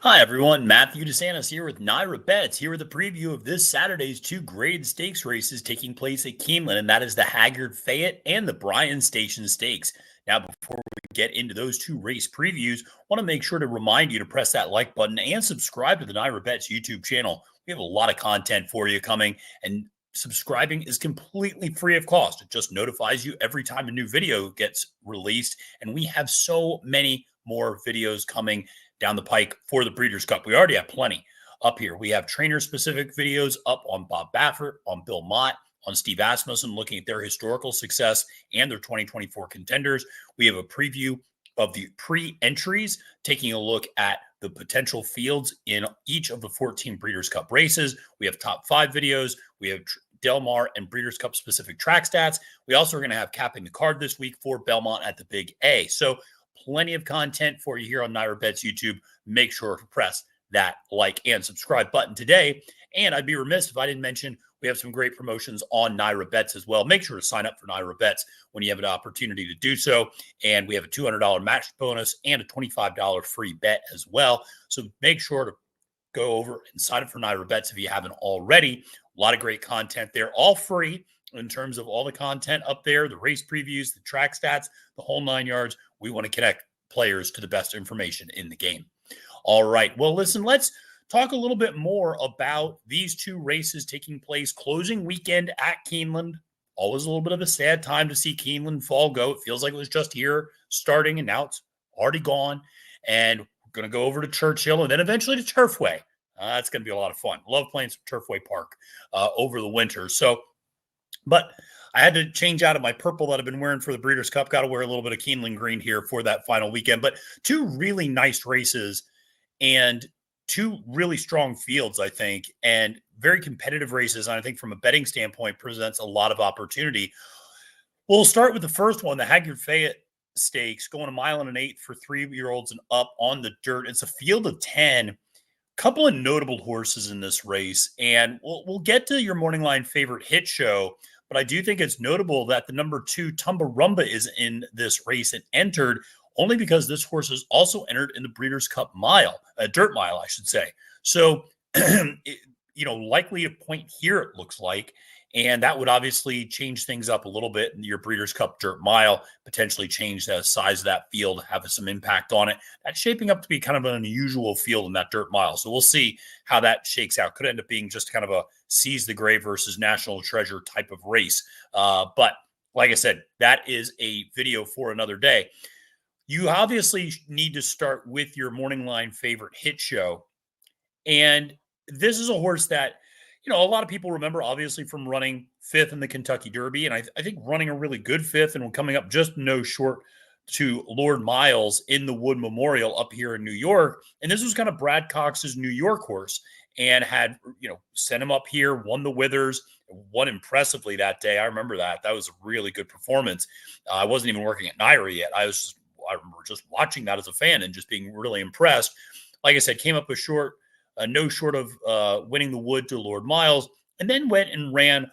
Hi, everyone. Matthew DeSantis here with NYRA Bets, here with a preview of this Saturday's two graded stakes races taking place at Keeneland, and that is the Hagyard Fayette and the Bryan Station Stakes. Now, before we get into those two race previews, I want to make sure to remind you to press that like button and subscribe to the NYRA Bets YouTube channel. We have a lot of content for you coming, and subscribing is completely free of cost. It just notifies you every time a new video gets released, and we have so many more videos coming down the pike for the Breeders' Cup. We already have plenty up here. We have trainer-specific videos up on Bob Baffert, on Bill Mott, on Steve Asmussen, looking at their historical success and their 2024 contenders. We have a preview of the pre-entries, taking a look at the potential fields in each of the 14 Breeders' Cup races. We have top 5 videos. We have Del Mar and Breeders' Cup specific track stats. We also are going to have capping the card this week for Belmont at the Big A. So plenty of content for you here on NYRA Bets YouTube. Make sure to press that like and subscribe button today. And I'd be remiss if I didn't mention we have some great promotions on NYRA Bets as well. Make sure to sign up for NYRA Bets when you have an opportunity to do so. And we have a $200 match bonus and a $25 free bet as well. So make sure to go over and sign up for NYRA Bets if you haven't already. A lot of great content there, all free in terms of all the content up there, the race previews, the track stats, the whole 9 yards. We want to connect players to the best information in the game. All right. Well, listen, let's talk a little bit more about these two races taking place closing weekend at Keeneland. Always a little bit of a sad time to see Keeneland Fall go. It feels like it was just here starting, and now it's already gone. And we're going to go over to Churchill and then eventually to Turfway. That's going to be a lot of fun. Love playing some Turfway Park over the winter. But I had to change out of my purple that I've been wearing for the Breeders' Cup. Got to wear a little bit of Keeneland green here for that final weekend. But two really nice races and two really strong fields, I think, and very competitive races. And I think from a betting standpoint presents a lot of opportunity. We'll start with the first one, the Hagyard Fayette Stakes, going 1 1/8 for 3-year-olds and up on the dirt. It's a field of 10. Couple of notable horses in this race, and we'll get to your morning line favorite hit show, but I do think it's notable that the number 2 Tumbarumba is in this race and entered only because this horse is also entered in the Breeders' Cup Mile, a dirt mile, I should say. So, likely a point here, it looks like. And that would obviously change things up a little bit in your Breeders' Cup Dirt Mile, potentially change the size of that field, have some impact on it. That's shaping up to be kind of an unusual field in that Dirt Mile. So we'll see how that shakes out. Could end up being just kind of a seize the grave versus national treasure type of race. But like I said, that is a video for another day. You obviously need to start with your morning line favorite hit show. And this is a horse that, a lot of people remember, obviously, from running 5th in the Kentucky Derby. And I think running a really good 5th and coming up just no short to Lord Miles in the Wood Memorial up here in New York. And this was kind of Brad Cox's New York horse and had, sent him up here, won the Withers, won impressively that day. I remember that. That was a really good performance. I wasn't even working at NYRA yet. I remember just watching that as a fan and just being really impressed. Like I said, came up no short of winning the Wood to Lord Miles, and then went and ran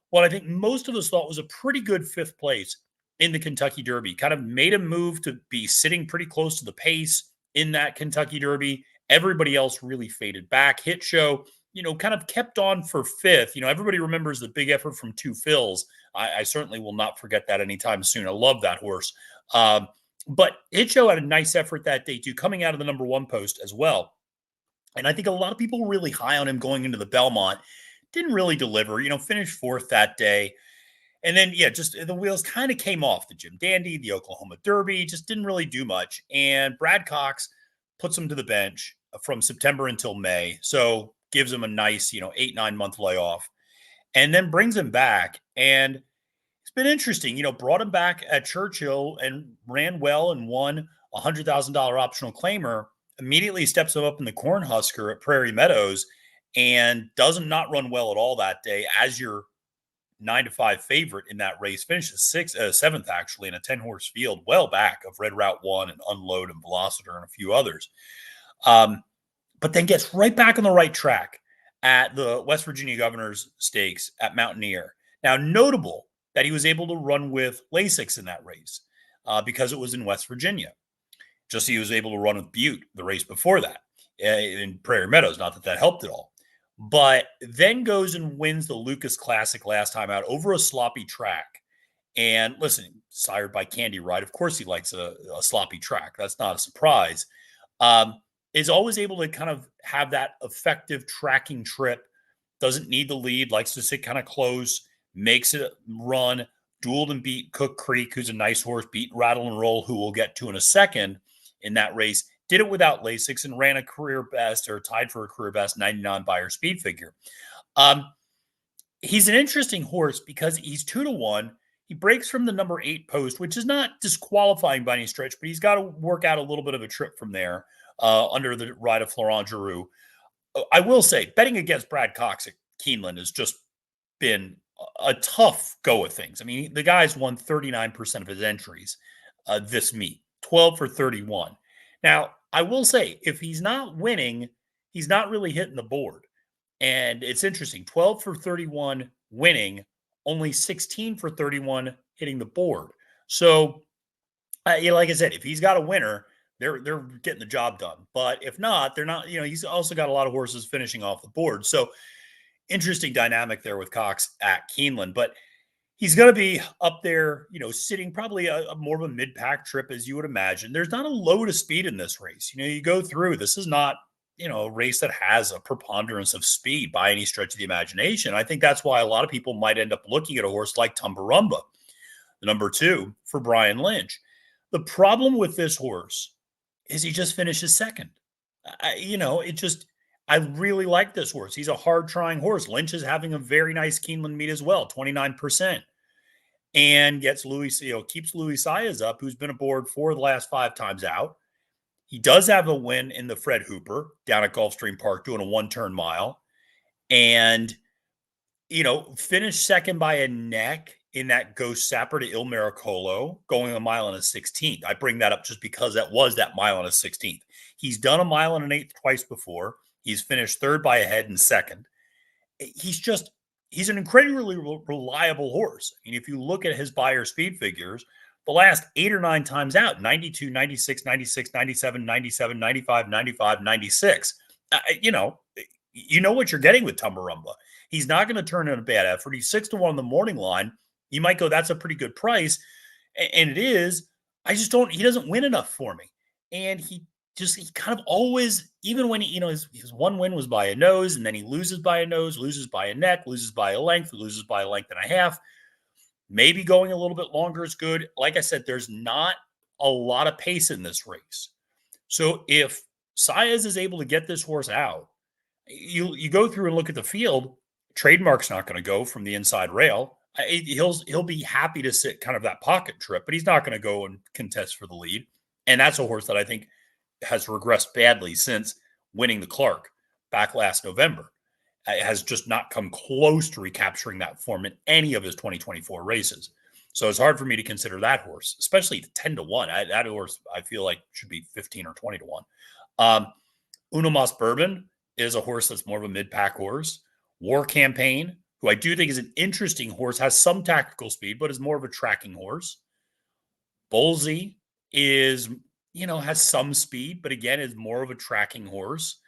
what I think most of us thought was a pretty good 5th place in the Kentucky Derby. Kind of made a move to be sitting pretty close to the pace in that Kentucky Derby. Everybody else really faded back. Hit show, kind of kept on for 5th. Everybody remembers the big effort from Two Phils. I certainly will not forget that anytime soon. I love that horse. But Hit show had a nice effort that day too, coming out of the number 1 post as well. And I think a lot of people were really high on him going into the Belmont. Didn't really deliver, finished 4th that day. And then, just the wheels kind of came off. The Jim Dandy, the Oklahoma Derby, just didn't really do much. And Brad Cox puts him to the bench from September until May. So gives him a nice, 8-9 month layoff. And then brings him back. And it's been interesting, brought him back at Churchill and ran well and won a $100,000 optional claimer. Immediately steps him up in the Cornhusker at Prairie Meadows and doesn't not run well at all that day as your 9-5 favorite in that race. Finishes 7th actually in a 10-horse field, well back of Red Route 1 and Unload and Velociter and a few others. But then gets right back on the right track at the West Virginia Governor's Stakes at Mountaineer. Now, notable that he was able to run with Lasix in that race because it was in West Virginia. Just he was able to run with Butte the race before that. in Prairie Meadows. Not that that helped at all. But then goes and wins the Lucas Classic last time out over a sloppy track. And listen, sired by Candy Ride, of course he likes a sloppy track. That's not a surprise. Is always able to kind of have that effective tracking trip. Doesn't need the lead, likes to sit kind of close, makes it run, dueled and beat Cook Creek, who's a nice horse, beat Rattle N Roll, who we'll get to in a second in that race. Did it without Lasix and ran a career best, or tied for a career best, 99 Beyer speed figure. He's an interesting horse because he's 2-1. He breaks from the number 8 post, which is not disqualifying by any stretch, but he's got to work out a little bit of a trip from there under the ride of Florent Giroux. I will say, betting against Brad Cox at Keeneland has just been a tough go of things. I mean, the guy's won 39% of his entries this meet, 12 for 31. Now, I will say, if he's not winning, he's not really hitting the board. And it's interesting, 12 for 31 winning, only 16 for 31 hitting the board. So, like I said, if he's got a winner, they're getting the job done. But if not, they're not. He's also got a lot of horses finishing off the board. So, interesting dynamic there with Cox at Keeneland. But he's going to be up there, sitting probably a more of a mid-pack trip, as you would imagine. There's not a load of speed in this race. You go through, this is not, a race that has a preponderance of speed by any stretch of the imagination. I think that's why a lot of people might end up looking at a horse like Tumbarumba, the number 2 for Brian Lynch. The problem with this horse is he just finishes second. I really like this horse. He's a hard-trying horse. Lynch is having a very nice Keeneland meet as well, 29%. And keeps Louis Saez up, who's been aboard 4 of the last 5 times out. He does have a win in the Fred Hooper down at Gulfstream Park doing a 1-turn mile. And, finished second by a neck in that Ghost Sapper to Il Miracolo, going a mile and a 16th. I bring that up just because that was that mile and a 16th. He's done a mile and an 8th twice before. He's finished third by a head and second. He's an incredibly reliable horse. I mean, if you look at his Beyer speed figures, the last 8 or 9 times out, 92, 96, 96, 97, 97, 95, 95, 96. You know what you're getting with Tumbarumba. He's not going to turn in a bad effort. He's 6-1 on the morning line. You might go, that's a pretty good price. And it is. He doesn't win enough for me. And he kind of always, even when his one win was by a nose, and then he loses by a nose, loses by a neck, loses by a length, loses by a length and a half. Maybe going a little bit longer is good. Like I said, there's not a lot of pace in this race. So if Saez is able to get this horse out, you go through and look at the field, Trademark's not going to go from the inside rail. He'll be happy to sit kind of that pocket trip, but he's not going to go and contest for the lead. And that's a horse that I think has regressed badly since winning the Clark back last November. It has just not come close to recapturing that form in any of his 2024 races. So it's hard for me to consider that horse, especially 10-1. That horse, I feel like, should be 15 or 20-1. Uno Mas Bourbon is a horse that's more of a mid-pack horse. War Campaign, who I do think is an interesting horse, has some tactical speed, but is more of a tracking horse. Bolsey is, has some speed, but again, is more of a tracking horse.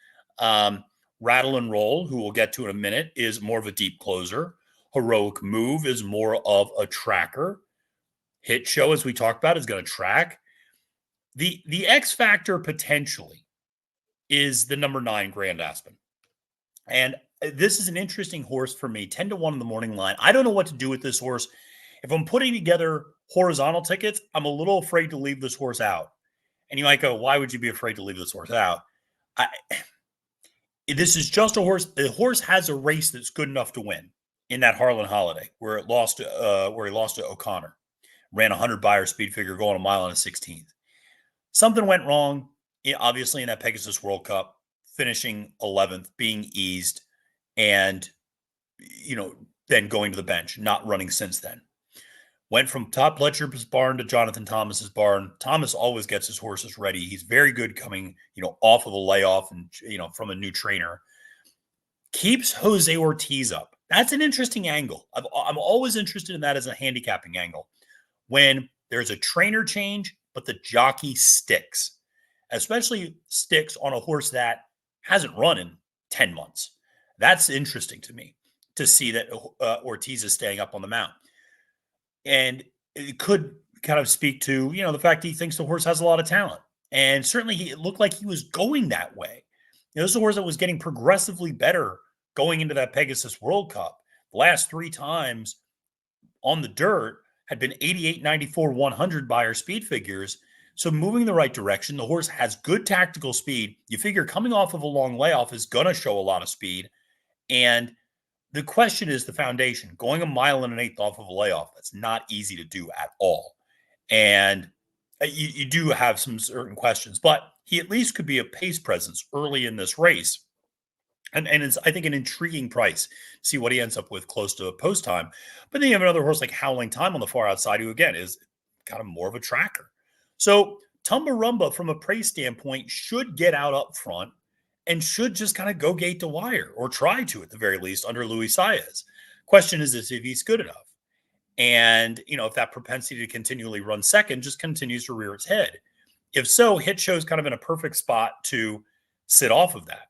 Rattle N Roll, who we'll get to in a minute, is more of a deep closer. Heroic Move is more of a tracker. Hit Show, as we talked about, is going to track. The X factor potentially is the number 9 Grand Aspen. And this is an interesting horse for me, 10-1 in the morning line. I don't know what to do with this horse. If I'm putting together horizontal tickets, I'm a little afraid to leave this horse out. And you might go, why would you be afraid to leave this horse out? This is just a horse. The horse has a race that's good enough to win in that Harlan Holiday, where he lost to O'Connor. Ran 100 Beyer speed figure, going a mile and a 16th. Something went wrong, obviously, in that Pegasus World Cup, finishing 11th, being eased, and then going to the bench, not running since then. Went from Top Pletcher's barn to Jonathan Thomas's barn. Thomas always gets his horses ready. He's very good coming, off of a layoff and, from a new trainer. Keeps Jose Ortiz up. That's an interesting angle. I'm always interested in that as a handicapping angle. When there's a trainer change, but the jockey sticks. Especially sticks on a horse that hasn't run in 10 months. That's interesting to me to see that Ortiz is staying up on the mount. And it could kind of speak to, the fact he thinks the horse has a lot of talent. And certainly it looked like he was going that way. This is a horse that was getting progressively better going into that Pegasus World Cup. The last 3 times on the dirt had been 88, 94, 100 by our speed figures. So moving the right direction. The horse has good tactical speed. You figure coming off of a long layoff is going to show a lot of speed. And the question is the foundation. Going 1.1 1/8 off of a layoff, that's not easy to do at all. And you do have some certain questions, but he at least could be a pace presence early in this race. And it's, I think, an intriguing price. See what he ends up with close to post time. But then you have another horse like Howling Time on the far outside, who, again, is kind of more of a tracker. So Tumbarumba, from a price standpoint, should get out up front and should just kind of go gate to wire, or try to at the very least, under Luis Saez. Question is if he's good enough. And, if that propensity to continually run second just continues to rear its head. If so, Hit Show's kind of in a perfect spot to sit off of that.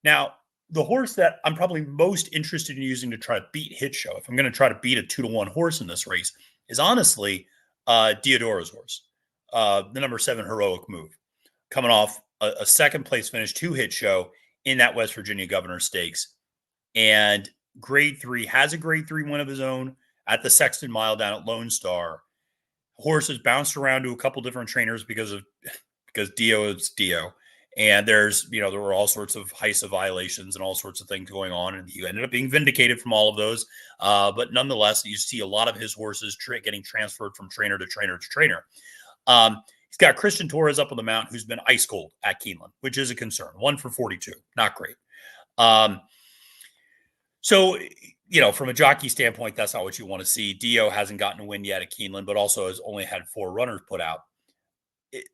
Now, the horse that I'm probably most interested in using to try to beat Hit Show, if I'm going to try to beat a 2-1 horse in this race, is honestly Diodora's horse, the number 7 Heroic Move, coming off a second place finish to Hit Show in that West Virginia Governor Stakes. And grade 3, has a grade 3 win of his own at the Sexton Mile down at Lone Star. Horse has bounced around to a couple different trainers because Dio is Dio. And there were all sorts of HISA violations and all sorts of things going on. And he ended up being vindicated from all of those. But nonetheless, you see a lot of his horses getting transferred from trainer to trainer to trainer. He's got Christian Torres up on the mount, who's been ice cold at Keeneland, which is a concern. 1 for 42. Not great. So, from a jockey standpoint, that's not what you want to see. Dio hasn't gotten a win yet at Keeneland, but also has only had 4 runners put out.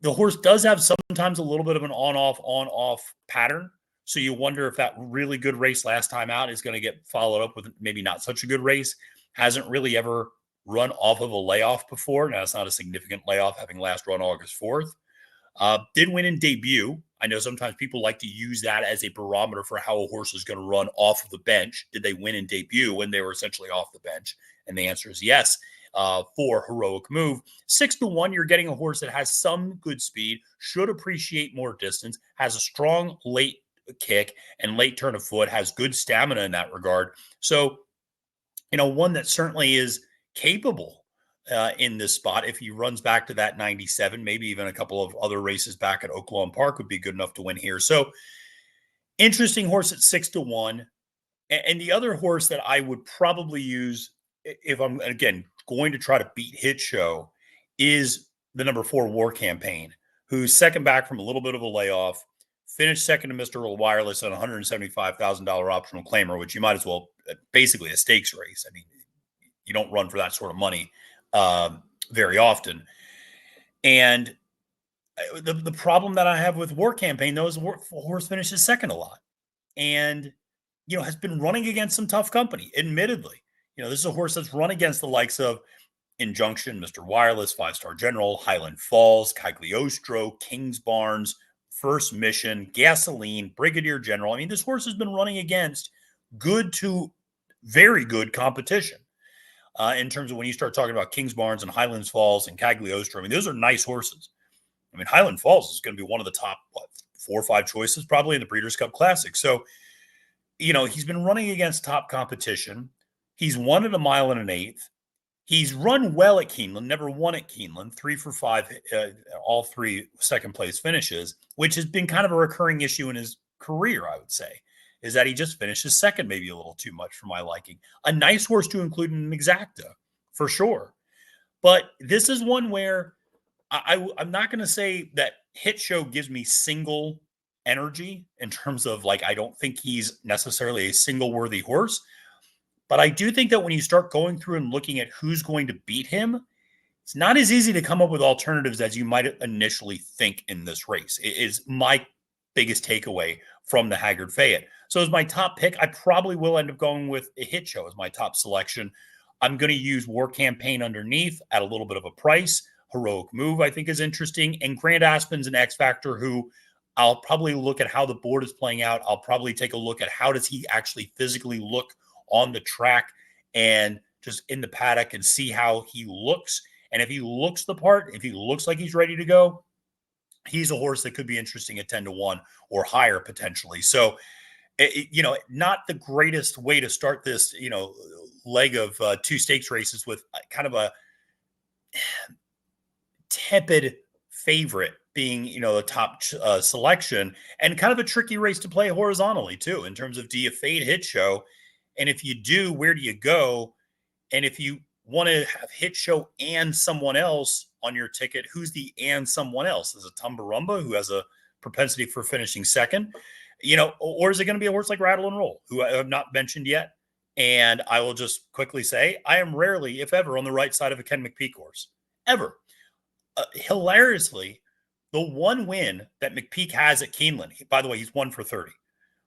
The horse does have sometimes a little bit of an on-off pattern. So you wonder if that really good race last time out is going to get followed up with maybe not such a good race. Hasn't really ever run off of a layoff before. Now, it's not a significant layoff, having last run August 4th. Did win in debut. I know sometimes people like to use that as a barometer for how a horse is going to run off of the bench. Did they win in debut when they were essentially off the bench? And the answer is yes. For Heroic Move, 6-1, you're getting a horse that has some good speed, should appreciate more distance, has a strong late kick and late turn of foot, has good stamina in that regard. So, one that certainly is capable in this spot. If he runs back to that 97, maybe even a couple of other races back at Oaklawn Park would be good enough to win here. So, interesting horse at 6-1. And the other horse that I would probably use if I'm, again, going to try to beat Hit Show is the number 4 War Campaign, who's second back from a little bit of a layoff, finished second to Mr. Wireless on a $175,000 optional claimer, which you might as well, basically a stakes race. I mean, you don't run for that sort of money very often. And the problem that I have with War Campaign, though, is the horse finishes second a lot. And, has been running against some tough company, admittedly. This is a horse that's run against the likes of Injunction, Mr. Wireless, 5-Star General, Highland Falls, Cagliostro, Kings Barnes, First Mission, Gasoline, Brigadier General. I mean, this horse has been running against good to very good competition in terms of when you start talking about Kings Barnes and Highlands Falls and Cagliostro. I mean, those are nice horses. I mean, Highland Falls is going to be one of the top 4 or 5 choices probably in the Breeders' Cup Classic. So, he's been running against top competition. He's won at 1.1 1/8. He's run well at Keeneland, never won at Keeneland, 3 for 5, all 3 second place finishes, which has been kind of a recurring issue in his career, I would say, is that he just finishes second, maybe a little too much for my liking. A nice horse to include in an exacta, for sure. But this is one where I'm not going to say that Hit Show gives me single energy in terms of, I don't think he's necessarily a single worthy horse. But I do think that when you start going through and looking at who's going to beat him, it's not as easy to come up with alternatives as you might initially think in this race. It is my biggest takeaway from the Hagyard Fayette. So as my top pick, I probably will end up going with a Hit Show as my top selection. I'm going to use War Campaign underneath at a little bit of a price. Heroic Move, I think, is interesting. And Grand Aspen's an X Factor who I'll probably look at how the board is playing out. I'll probably take a look at how does he actually physically look on the track and just in the paddock and see how he looks. And if he looks the part, if he looks like he's ready to go, he's a horse that could be interesting at 10-1 or higher potentially. So, not the greatest way to start this, leg of two stakes races with kind of a tepid favorite being, the top selection, and kind of a tricky race to play horizontally too, in terms of, do you fade Hit Show? And if you do, where do you go? And if you want to have Hit Show and someone else on your ticket, who's the and someone else? Is it Tumbarumba, who has a propensity for finishing second? Or is it going to be a horse like Rattle N Roll, who I have not mentioned yet? And I will just quickly say, I am rarely, if ever, on the right side of a Ken McPeek horse. Ever. Hilariously, the one win that McPeek has at Keeneland, by the way, he's 1 for 30.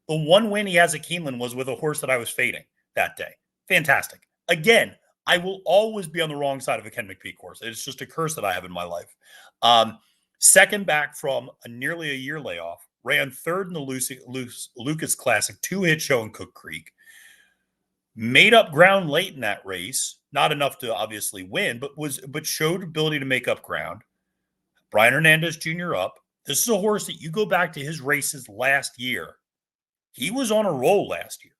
The one win he has at Keeneland was with a horse that I was fading that day. Fantastic. Again, I will always be on the wrong side of a Ken McPeek horse. It's just a curse that I have in my life. Second back from nearly a year layoff, ran third in the Lucas Classic, 2 Hit Show in Cook Creek. Made up ground late in that race, not enough to obviously win, but showed ability to make up ground. Brian Hernandez Jr. up. This is a horse that you go back to his races last year. He was on a roll last year.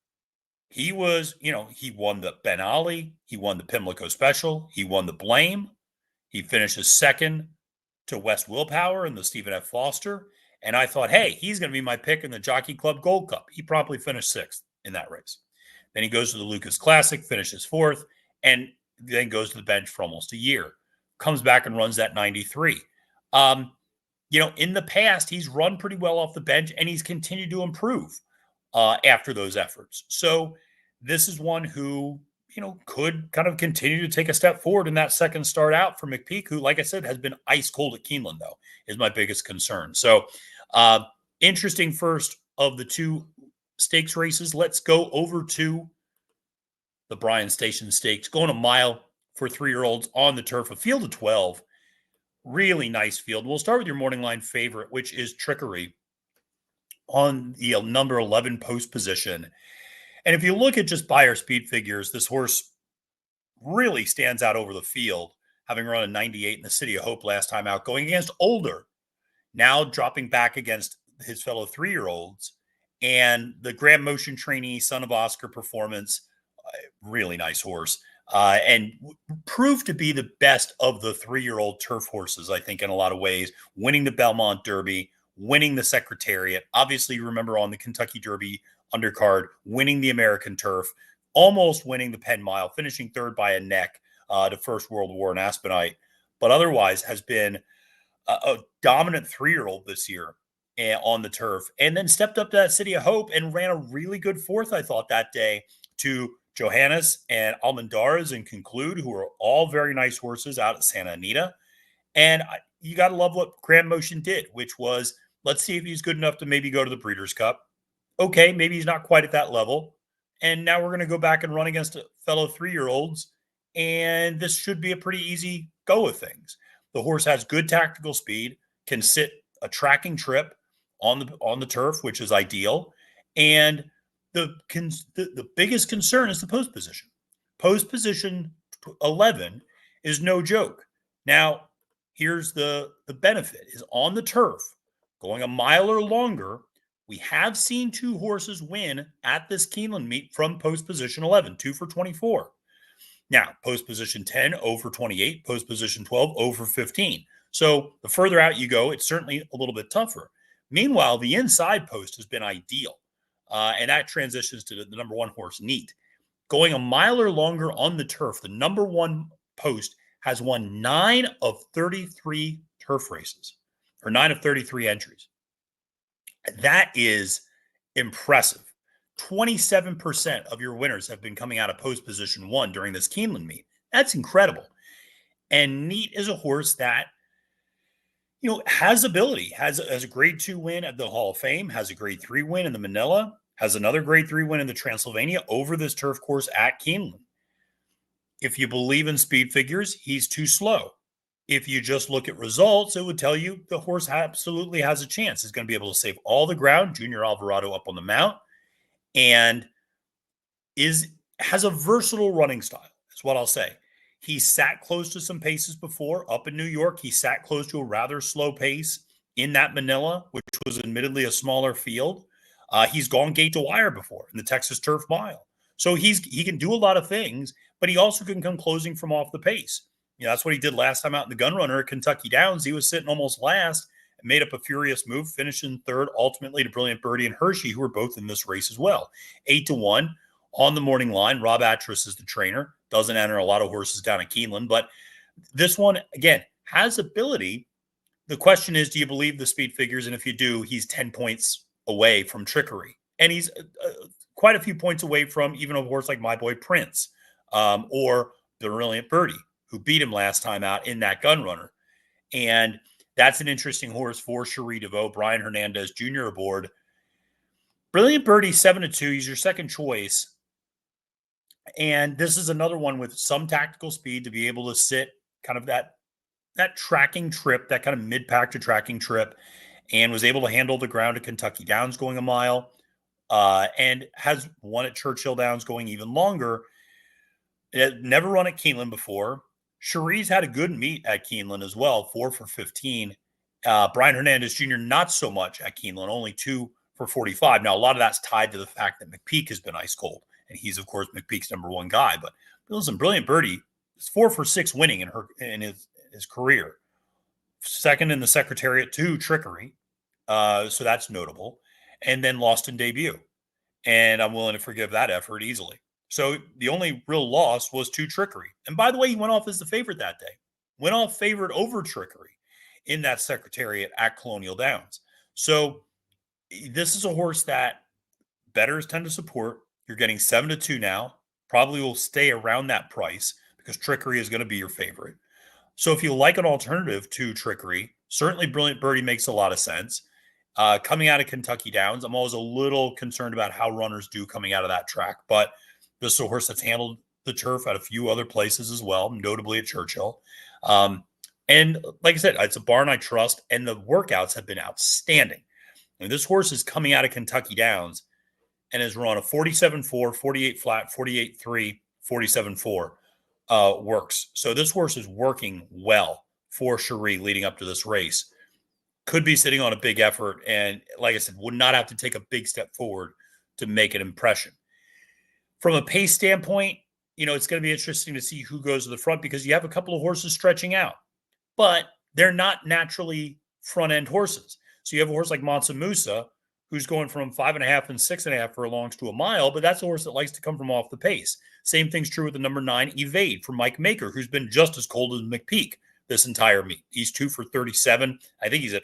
He was, he won the Ben Ali. He won the Pimlico Special. He won the Blame. He finishes second to West Willpower in the Stephen F. Foster. And I thought, hey, he's going to be my pick in the Jockey Club Gold Cup. He promptly finished 6th in that race. Then he goes to the Lucas Classic, finishes 4th, and then goes to the bench for almost a year. Comes back and runs that 93. In the past, he's run pretty well off the bench, and he's continued to improve after those efforts. So this is one who, could kind of continue to take a step forward in that second start out for McPeek, who, like I said, has been ice cold at Keeneland, though, is my biggest concern. So interesting first of the 2 stakes races. Let's go over to the Bryan Station Stakes, going a mile for 3-year-olds on the turf, a field of 12. Really nice field. We'll start with your morning line favorite, which is Trikari on the number 11 post position. And if you look at just buyer speed figures, this horse really stands out over the field, having run a 98 in the City of Hope last time out, going against older, now dropping back against his fellow 3-year-olds. And the Grand Motion trainee, Son of Oscar performance, really nice horse. And proved to be the best of the 3-year-old turf horses, I think, in a lot of ways, winning the Belmont Derby, winning the Secretariat. Obviously, remember on the Kentucky Derby undercard, winning the American Turf, almost winning the Penn Mile, finishing 3rd by a neck to First World War and Aspenite, but otherwise has been a dominant 3-year-old this year on the turf, and then stepped up to that City of Hope and ran a really good 4th, I thought, that day to Johannes and Almendarez and Conclude, who are all very nice horses out at Santa Anita. And you got to love what Grand Motion did, which was, let's see if he's good enough to maybe go to the Breeders' Cup. Okay, maybe he's not quite at that level. And now we're going to go back and run against a fellow 3-year-olds, and this should be a pretty easy go of things. The horse has good tactical speed, can sit a tracking trip on the turf, which is ideal. And the biggest concern is the post position. Post position 11 is no joke. Now, here's the benefit is on the turf, going a mile or longer. We have seen 2 horses win at this Keeneland meet from post position 11, 2 for 24. Now, post position 10, 0 for 28, post position 12, 0 for 15. So the further out you go, it's certainly a little bit tougher. Meanwhile, the inside post has been ideal, and that transitions to the number 1 horse, Neat. Going a mile or longer on the turf, the number 1 post has won 9 of 33 turf races, or 9 of 33 entries. That is impressive. 27% of your winners have been coming out of post position 1 during this Keeneland meet. That's incredible. And Neat is a horse that, has ability, has a grade 2 win at the Hall of Fame, has a grade 3 win in the Manila, has another grade 3 win in the Transylvania over this turf course at Keeneland. If you believe in speed figures, he's too slow. If you just look at results, it would tell you the horse absolutely has a chance. It's going to be able to save all the ground. Junior Alvarado up on the mount, and has a versatile running style, is what I'll say. He sat close to some paces before. Up in New York, he sat close to a rather slow pace in that Manila, which was admittedly a smaller field. He's gone gate to wire before in the Texas Turf Mile. So he can do a lot of things, but he also can come closing from off the pace. That's what he did last time out in the gun runner at Kentucky Downs. He was sitting almost last and made up a furious move, finishing third, ultimately to Brilliant Birdie and Hershey, who were both in this race as well. 8-1 on the morning line. Rob Atras is the trainer. Doesn't enter a lot of horses down at Keeneland, but this one, again, has ability. The question is, do you believe the speed figures? And if you do, he's 10 points away from Trikari. And he's quite a few points away from even a horse like My Boy Prince or the Brilliant Birdie, who beat him last time out in that gun runner. And that's an interesting horse for Cherie DeVaux. Brian Hernandez Jr. aboard. Brilliant Birdie, 7-2. He's your second choice. And this is another one with some tactical speed to be able to sit kind of that tracking trip, that kind of mid-pack to tracking trip, and was able to handle the ground at Kentucky Downs going a mile, and has won at Churchill Downs going even longer. It had never run at Keeneland before. Cherie's had a good meet at Keeneland as well, 4 for 15. Brian Hernandez Jr., not so much at Keeneland, only 2 for 45. Now, a lot of that's tied to the fact that McPeak has been ice cold, and he's, of course, McPeak's number one guy. But listen, Brilliant Birdie is 4 for 6 winning in his career. Second in the Secretariat to Trikari. So that's notable. And then lost in debut. And I'm willing to forgive that effort easily. So the only real loss was to Trikari. And by the way, he went off as the favorite that day. Went off favored over Trikari in that Secretariat at Colonial Downs. So this is a horse that bettors tend to support. You're getting 7-2 now. Probably will stay around that price because Trikari is going to be your favorite. So if you like an alternative to Trikari, certainly Brilliant Birdie makes a lot of sense. Coming out of Kentucky Downs, I'm always a little concerned about how runners do coming out of that track. But this is a horse that's handled the turf at a few other places as well, notably at Churchill. And like I said, it's a barn I trust, and the workouts have been outstanding. And this horse is coming out of Kentucky Downs and has run a 47-4, 48 flat, 48-3, 47-4 works. So this horse is working well for Cherie leading up to this race. Could be sitting on a big effort, and like I said, would not have to take a big step forward to make an impression. From a pace standpoint, it's going to be interesting to see who goes to the front because you have a couple of horses stretching out, but they're not naturally front-end horses. So you have a horse like Mansa Musa, who's going from 5.5 and 6.5 furlongs to a mile, but that's a horse that likes to come from off the pace. Same thing's true with the number 9, Evade, for Mike Maker, who's been just as cold as McPeak this entire meet. He's 2 for 37. I think he's at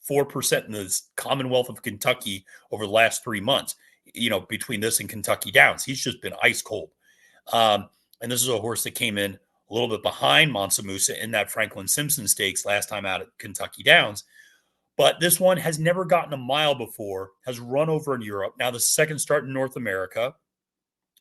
4% in the Commonwealth of Kentucky over the last 3 months, between this and Kentucky Downs. He's just been ice cold. And this is a horse that came in a little bit behind Mansa Musa in that Franklin Simpson Stakes last time out at Kentucky Downs. But this one has never gotten a mile before, has run over in Europe. Now the second start in North America.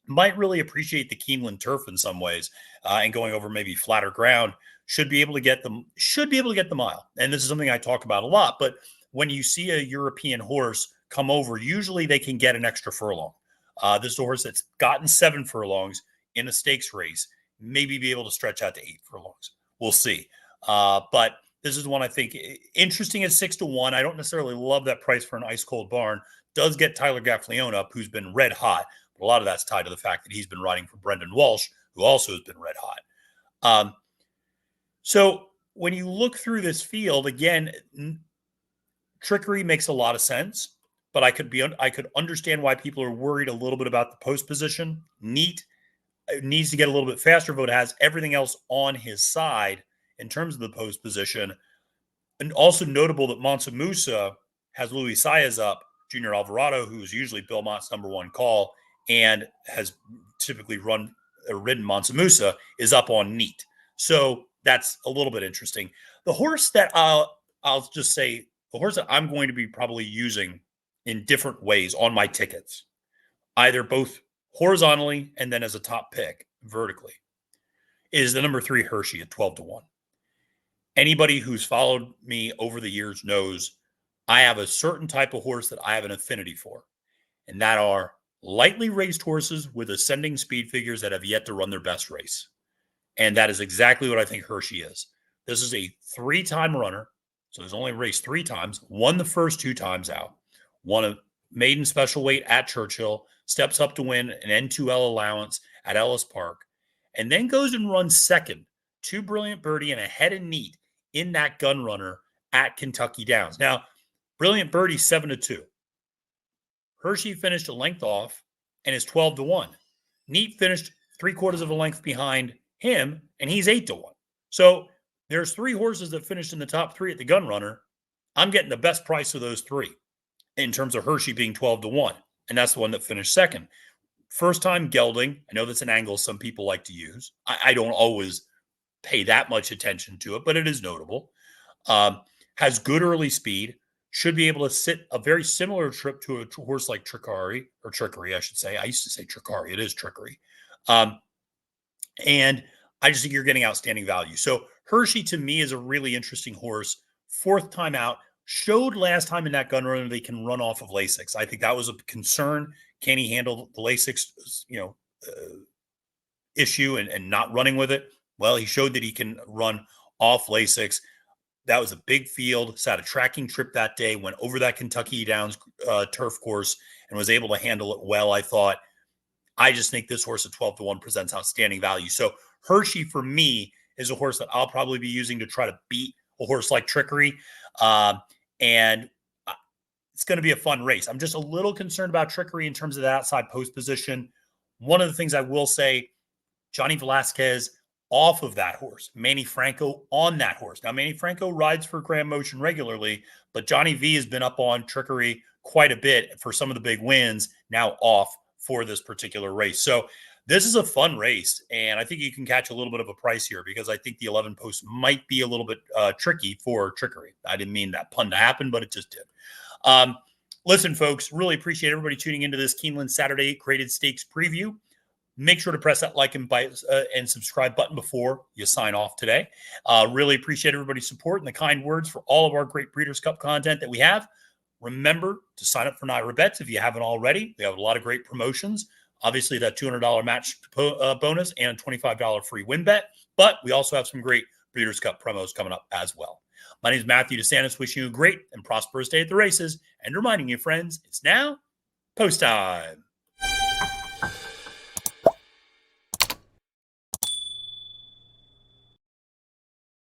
Might really appreciate the Keeneland turf in some ways, and going over maybe flatter ground should be able to get the mile. And this is something I talk about a lot. But when you see a European horse come over, usually they can get an extra furlong. This is a horse that's gotten 7 furlongs in a stakes race, maybe be able to stretch out to 8 furlongs. We'll see. But this is one I think interesting at 6-1. I don't necessarily love that price for an ice cold barn. Does get Tyler Gaffleone up, who's been red hot. But a lot of that's tied to the fact that he's been riding for Brendan Walsh, who also has been red hot. So when you look through this field, again, Trikari makes a lot of sense, but I could understand why people are worried a little bit about the post position. Neat needs to get a little bit faster, but has everything else on his side in terms of the post position. And also notable that Mansa Musa has Louis Saez up, Junior Alvarado, who is usually Bill Mott's number one call and has typically ridden Mansa Musa, is up on Neat. So that's a little bit interesting. The horse that I'll just say, the horse that I'm going to be probably using in different ways on my tickets, either both horizontally and then as a top pick vertically, is the number 3 Hershey at 12-1. Anybody who's followed me over the years knows I have a certain type of horse that I have an affinity for, and that are lightly raced horses with ascending speed figures that have yet to run their best race. And that is exactly what I think Hershey is. This is a 3-time runner. So he's only raced 3 times, won the first 2 times out, won a maiden special weight at Churchill, steps up to win an N2L allowance at Ellis Park, and then goes and runs second to Brilliant Birdie and a head and neat in that gun runner at Kentucky Downs. Now, Brilliant Birdie 7-2. Hershey finished a length off and is 12-1. Neat finished 3/4 of a length behind him, and he's 8-1. So there's 3 horses that finished in the top 3 at the gun runner. I'm getting the best price of those 3 in terms of Hershey being 12-1, and that's the one that finished second. First time gelding. I know that's an angle some people like to use. I don't always pay that much attention to it, but it is notable. Has good early speed. Should be able to sit a very similar trip to a horse like Trikari, I should say. I used to say Trikari. It is Trikari. And I just think you're getting outstanding value. So Hershey, to me, is a really interesting horse. 4th time out. Showed last time in that gun runner they can run off of Lasix. I think that was a concern. Can he handle the Lasix, issue and not running with it? Well, he showed that he can run off Lasix. That was a big field. Sat a tracking trip that day, went over that Kentucky Downs turf course and was able to handle it well, I thought. I just think this horse at 12-1 presents outstanding value. So Hershey, for me, is a horse that I'll probably be using to try to beat a horse like Trikari. And it's going to be a fun race. I'm just a little concerned about Trikari in terms of the outside post position. One of the things I will say, Johnny Velasquez off of that horse, Manny Franco on that horse. Now, Manny Franco rides for Grand Motion regularly, but Johnny V has been up on Trikari quite a bit for some of the big wins, now off for this particular race. So this is a fun race, and I think you can catch a little bit of a price here because I think the 11 post might be a little bit tricky for Trikari. I didn't mean that pun to happen, but it just did. Listen, folks, really appreciate everybody tuning into this Keeneland Saturday Graded Stakes preview. Make sure to press that like and subscribe button before you sign off today. Really appreciate everybody's support and the kind words for all of our great Breeders' Cup content that we have. Remember to sign up for NYRA Bets if you haven't already. We have a lot of great promotions. Obviously, that $200 match bonus and a $25 free win bet. But we also have some great Breeders' Cup promos coming up as well. My name is Matthew DeSantis, wishing you a great and prosperous day at the races and reminding you, friends, it's now post time.